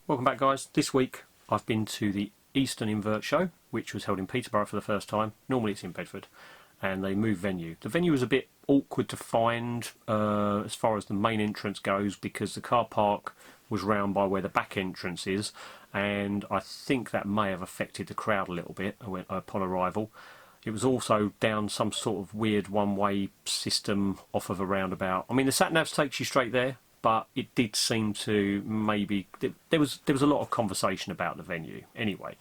Welcome back, guys. This week I've been to the Eastern Invert Show, which was held in Peterborough for the first time. Normally it's in Bedford, and they moved venue. The venue was a bit awkward to find as far as the main entrance goes, because the car park was round by where the back entrance is, and I think that may have affected the crowd a little bit upon arrival. It was also down some sort of weird one-way system off of a roundabout. I mean, the sat-nav takes you straight there, but it did seem to maybe... There was a lot of conversation about the venue. Anyway,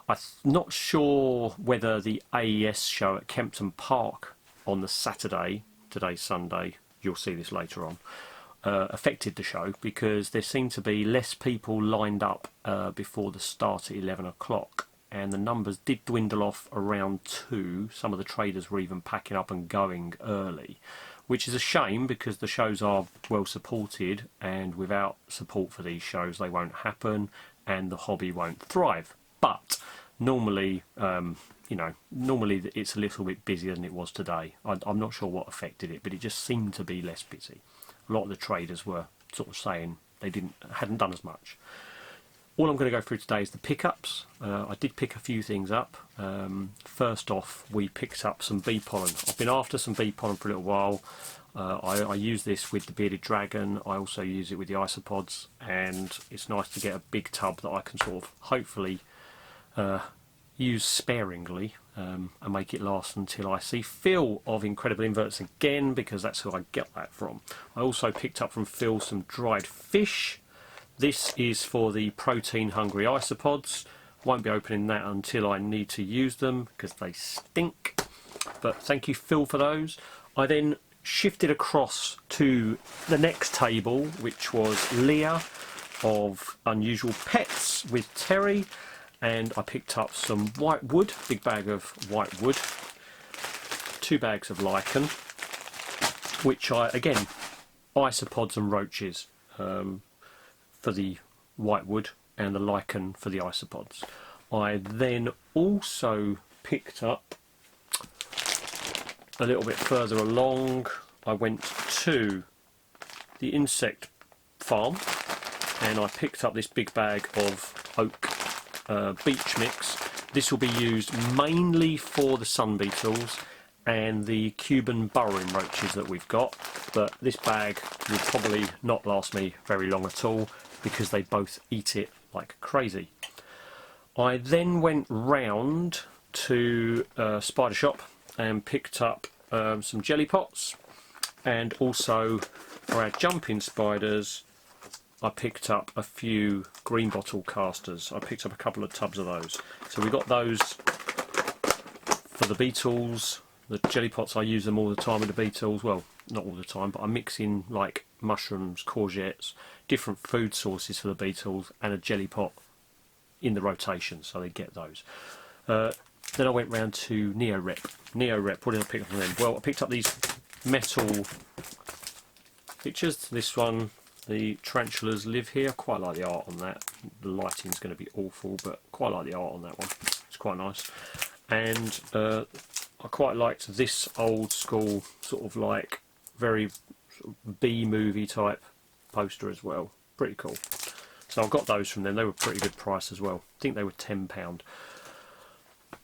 I'm not sure whether the AES show at Kempton Park on the Saturday, today's Sunday, you'll see this later on, affected the show, because there seemed to be less people lined up before the start at 11 o'clock. And the numbers did dwindle off around 2. Some of the traders were even packing up and going early, which is a shame, because the shows are well supported, and without support for these shows they won't happen and the hobby won't thrive. But normally, normally it's a little bit busier than it was today. I'm not sure what affected it, but it just seemed to be less busy. A lot of the traders were sort of saying they hadn't done as much. All I'm going to go through today is the pickups. I did pick a few things up. First off, we picked up some bee pollen. I've been after some bee pollen for a little while. I use this with the bearded dragon. I also use it with the isopods, and it's nice to get a big tub that I can sort of hopefully use sparingly and make it last until I see Phil of Incredible Inverts again, because that's who I get that from. I also picked up from Phil some dried fish. This is for the protein hungry isopods. Won't be opening that until I need to use them, because they stink. But thank you, Phil, for those. I then shifted across to the next table, which was Leah of Unusual Pets with Terry, and I picked up some white wood, big bag of white wood, 2 bags of lichen, which again, isopods and roaches. For the whitewood and the lichen for the isopods. I then also picked up a little bit further along. I went to the insect farm and I picked up this big bag of oak beech mix. This will be used mainly for the sun beetles and the Cuban burrowing roaches that we've got, but this bag will probably not last me very long at all, because they both eat it like crazy. I then went round to a spider shop and picked up some jelly pots, and also for our jumping spiders I picked up a few green bottle casters. I picked up a couple of tubs of those. So we got those for the beetles. The jelly pots, I use them all the time with the beetles. Well, not all the time, but I mix in like mushrooms, courgettes, different food sources for the beetles, and a jelly pot in the rotation, so they get those. Then I went round to Neo-Rep. Neo-Rep, what did I pick up from them? Well, I picked up these metal pictures. This one, the tarantulas live here. Quite like the art on that. The lighting's going to be awful, but quite like the art on that one. It's quite nice. And I quite liked this old school sort of like very sort of B-movie type poster as well. Pretty cool. So I got those from them. They were pretty good price as well. I think they were £10.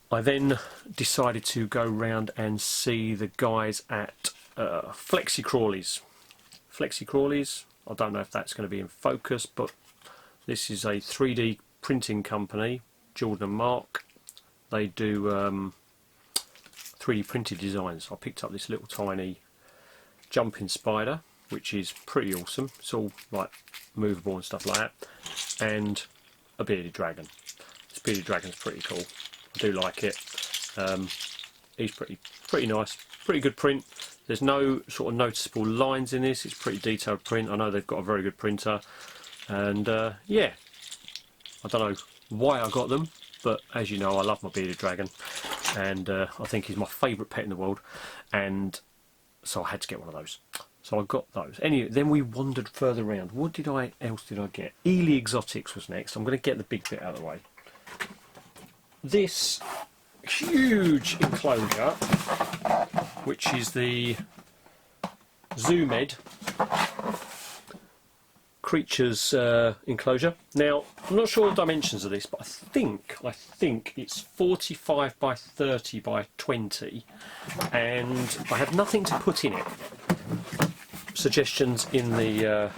I then decided to go round and see the guys at Flexi Crawlies. Flexi Crawlies, I don't know if that's going to be in focus, but this is a 3D printing company, Jordan and Mark. They do 3D printed designs. I picked up this little tiny jumping spider, which is pretty awesome. It's all like movable and stuff like that, and a bearded dragon. This bearded dragon's pretty cool. I do like it. He's pretty nice, pretty good print. There's no sort of noticeable lines in this. It's pretty detailed print. I know they've got a very good printer, and yeah, I don't know why I got them, but as you know, I love my bearded dragon, and I think he's my favourite pet in the world, and so I had to get one of those. So I got those. Anyway, then we wandered further around. What else did I get? Ely Exotics was next. I'm going to get the big bit out of the way. This huge enclosure, which is the Zoomed creatures enclosure. Now, I'm not sure the dimensions of this, but I think it's 45 by 30 by 20, and I have nothing to put in it. Suggestions in the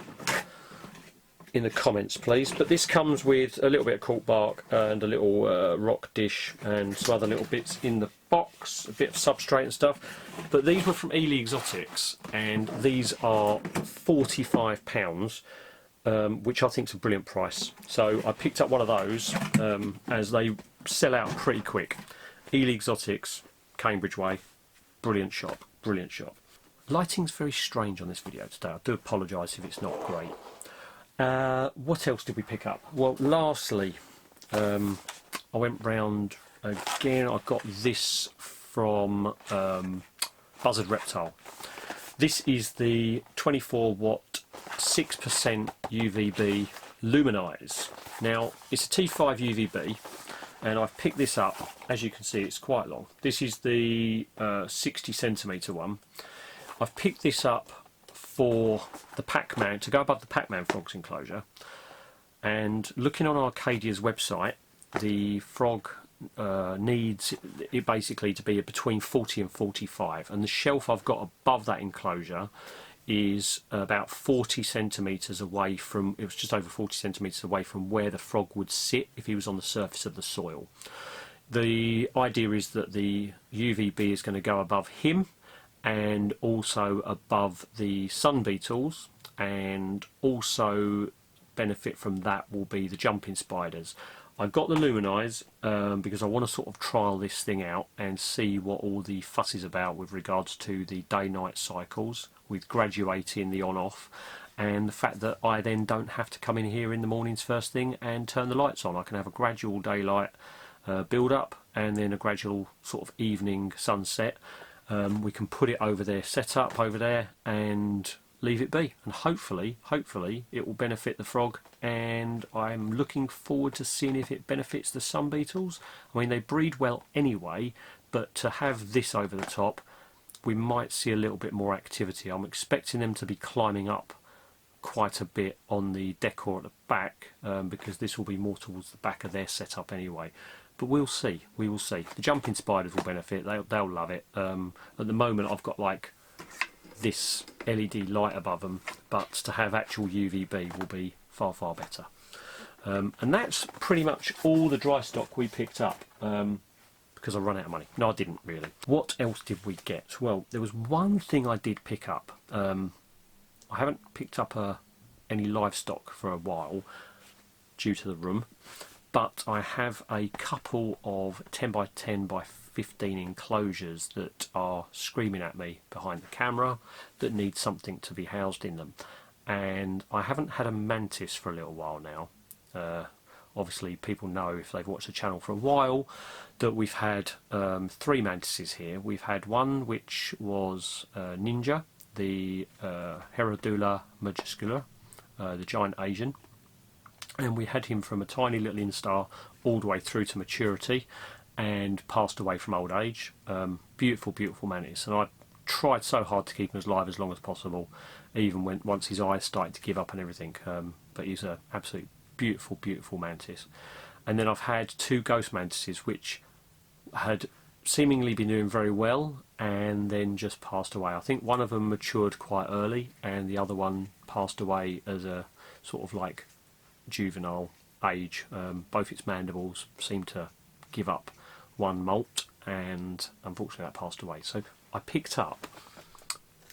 comments, please. But this comes with a little bit of cork bark and a little rock dish and some other little bits in the box, a bit of substrate and stuff. But these were from Ely Exotics, and these are £45, which I think is a brilliant price. So I picked up one of those, as they sell out pretty quick. Ely Exotics, Cambridge Way, brilliant shop, brilliant shop. Lighting's very strange on this video today. I do apologise if it's not great. What else did we pick up? Well, lastly, I went round again. I got this from Buzzard Reptile. This is the 24 watt 6% UVB Luminize. Now, it's a T5 UVB, and I've picked this up. As you can see, it's quite long. This is the 60 centimetre one. I've picked this up for the Pac-Man, to go above the Pac-Man frogs enclosure, and looking on Arcadia's website, the frog needs it basically to be between 40 and 45, and the shelf I've got above that enclosure is about 40 centimetres away from, it was just over 40 centimetres away from where the frog would sit if he was on the surface of the soil. The idea is that the UVB is going to go above him and also above the sun beetles, and also benefit from that will be the jumping spiders. I've got the Luminize because I want to sort of trial this thing out and see what all the fuss is about with regards to the day-night cycles, with graduating the on-off, and the fact that I then don't have to come in here in the mornings first thing and turn the lights on. I can have a gradual daylight build up and then a gradual sort of evening sunset. We can put it over there, set up over there, and leave it be, and hopefully it will benefit the frog, and I'm looking forward to seeing if it benefits the sun beetles. I mean, they breed well anyway, but to have this over the top, we might see a little bit more activity. I'm expecting them to be climbing up quite a bit on the decor at the back, because this will be more towards the back of their setup anyway. But we'll see, we will see. The jumping spiders will benefit, they'll love it. At the moment I've got like this LED light above them, but to have actual UVB will be far, far better. And that's pretty much all the dry stock we picked up, because I run out of money. No, I didn't really. What else did we get? Well, there was one thing I did pick up. I haven't picked up any livestock for a while due to the room, but I have a couple of 10 by 10 by 15 enclosures that are screaming at me behind the camera that need something to be housed in them. And I haven't had a mantis for a little while now. Obviously people know, if they've watched the channel for a while, that we've had 3 mantises here. We've had one which was Ninja, the Herodula majuscula, the giant Asian. And we had him from a tiny little instar all the way through to maturity, and passed away from old age. Beautiful, beautiful mantis, and I tried so hard to keep him alive as long as possible, even once his eyes started to give up and everything. But he's an absolute beautiful, beautiful mantis. And then I've had 2 ghost mantises which had seemingly been doing very well and then just passed away. I think one of them matured quite early, and the other one passed away as a sort of like juvenile age. Both its mandibles seemed to give up one molt, and unfortunately that passed away. So I picked up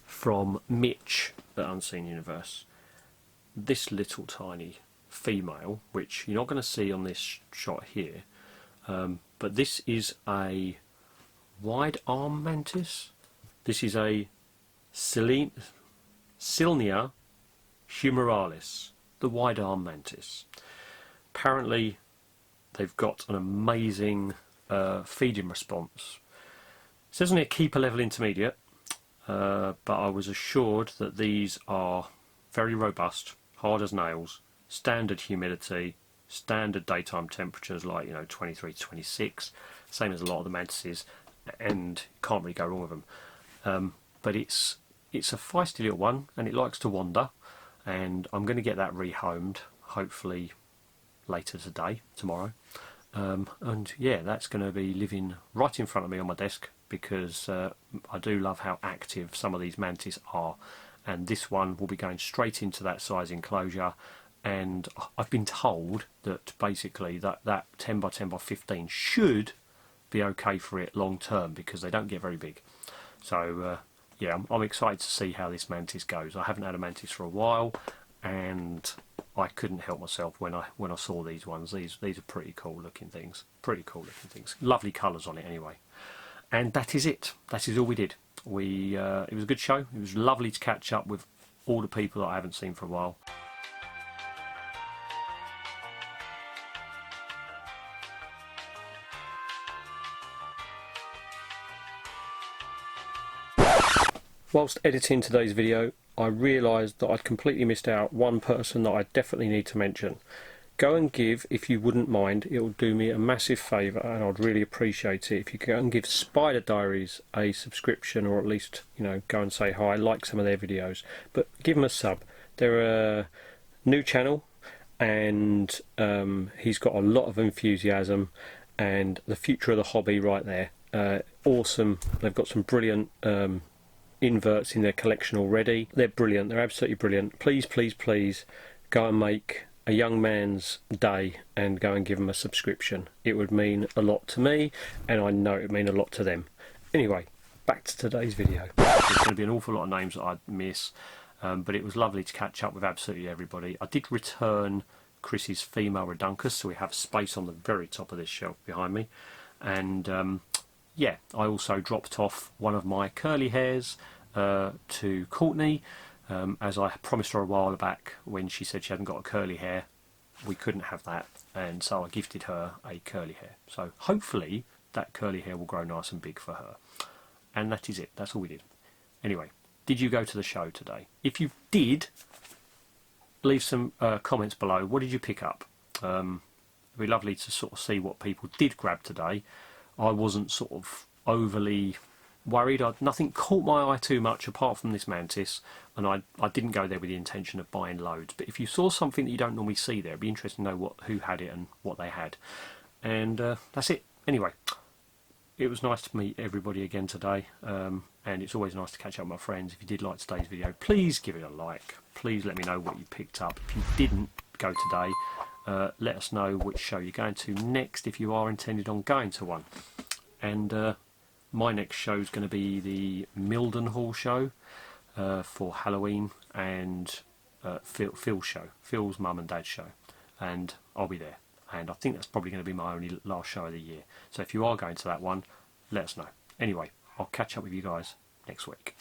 from Mitch at Unseen Universe this little tiny female, which you're not going to see on this shot here, but this is a wide arm mantis. This is a Silnia humoralis, the wide arm mantis. Apparently they've got an amazing feeding response. It says on here keeper level intermediate, but I was assured that these are very robust, hard as nails, standard humidity, standard daytime temperatures, like 23 to 26, same as a lot of the mantises, and can't really go wrong with them. But it's a feisty little one, and it likes to wander. and I'm going to get that rehomed hopefully later today, tomorrow. And yeah, that's going to be living right in front of me on my desk, because I do love how active some of these mantis are, and this one will be going straight into that size enclosure. And I've been told that basically that 10 by 10 by 15 should be okay for it long term, because they don't get very big. So yeah, I'm excited to see how this mantis goes. I haven't had a mantis for a while, and I couldn't help myself when I saw these ones. These are pretty cool looking things. Lovely colours on it anyway. And that is it. That is all we did. It was a good show. It was lovely to catch up with all the people that I haven't seen for a while. Whilst editing today's video, I realised that I'd completely missed out one person that I definitely need to mention. Go and give, if you wouldn't mind, it will do me a massive favour, and I'd really appreciate it if you could go and give Spider Diaries a subscription, or at least, you know, go and say hi, like some of their videos, but give them a sub. They're a new channel, and he's got a lot of enthusiasm and the future of the hobby right there. Awesome. They've got some brilliant inverts in their collection already. They're brilliant. They're absolutely brilliant. Please, please, please go and make a young man's day and go and give them a subscription. It would mean a lot to me, and I know it would mean a lot to them. Anyway, back to today's video. There's going to be an awful lot of names that I'd miss, but it was lovely to catch up with absolutely everybody. I did return Chris's female Reduncus, so we have space on the very top of this shelf behind me. And yeah, I also dropped off one of my curly hairs to Courtney, as I promised her a while back when she said she hadn't got a curly hair. We couldn't have that, and so I gifted her a curly hair. So hopefully that curly hair will grow nice and big for her. And that is it. That's all we did. Anyway, did you go to the show today? If you did, leave some comments below. What did you pick up? It'd be lovely to sort of see what people did grab today. I wasn't sort of overly worried. Nothing caught my eye too much apart from this mantis, and I didn't go there with the intention of buying loads. But if you saw something that you don't normally see there, it'd be interesting to know who had it and what they had. And that's it. Anyway, it was nice to meet everybody again today, and it's always nice to catch up with my friends. If you did like today's video, please give it a like. Please let me know what you picked up. If you didn't go today, let us know which show you're going to next, if you are intended on going to one. And my next show is going to be the Mildenhall show for Halloween, and Phil's show, Phil's mum and dad's show, and I'll be there. And I think that's probably going to be my only last show of the year. So if you are going to that one, let us know. Anyway, I'll catch up with you guys next week.